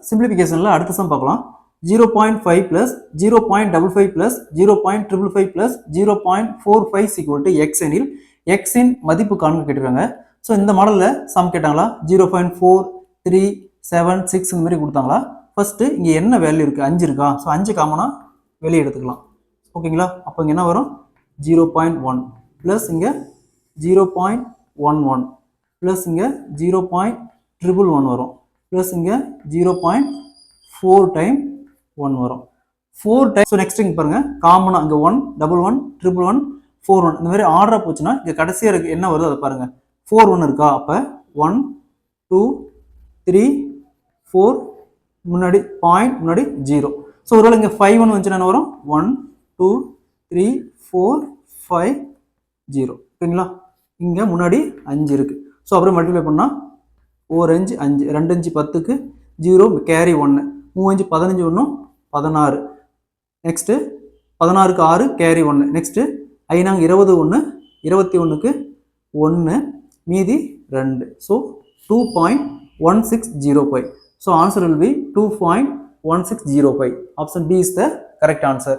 சிம்பிளிஃபிகேஷனில் அடுத்த சம் பார்க்கலாம். 0.5 plus 0.55 plus 0.555 plus 0.45 equal to x எனில் x இன் மதிப்பு காண்க கேட்டிருக்காங்க. ஸோ இந்த மாடலில் சம் கேட்டாங்களா 0.4 3 7 6 இந்த மாதிரி கொடுத்தாங்களா. ஃபர்ஸ்ட்டு இங்கே என்ன வேல்யூ இருக்குது 5 இருக்கா. ஸோ 5 காமனாக வெளியே எடுத்துக்கலாம். ஓகேங்களா. அப்போ இங்கே என்ன வரும் 0.1 ப்ளஸ் இங்கே 0.11 ப்ளஸ் இங்கே 0.111 வரும் ப்ளஸ் இங்கே 0.4 டைம் 1 வரும் 4 டைம். ஸோ நெக்ஸ்ட் இங்கே பாருங்கள் காமனாக இங்கே 1 11 111 41 இந்த மாதிரி ஆர்டராக போச்சுன்னா இங்கே கடைசியாக இருக்கு என்ன வருது அதை பாருங்கள் 4 1 இருக்கா. அப்போ 1 2 3 4 முன்னாடி பாயிண்ட் முன்னாடி 0. ஸோ ஒருவேளை இங்கே 5 1 வந்துச்சுன்னா என்ன வரும் 1 2 3 4 5 0. ஓகேங்களா. இங்கே முன்னாடி 5 இருக்குது. ஸோ அப்புறம் மல்டிப்ளை பண்ணால் 4 5 5 2 5 10க்கு 0 கேரி 1 3 5 15 1 16. நெக்ஸ்ட்டு 16க்கு 6 கேரி 1. நெக்ஸ்ட்டு 5 21 21க்கு 1 மீதி 2. So 2.1605. So answer will be 2.1605. Option B is the correct answer.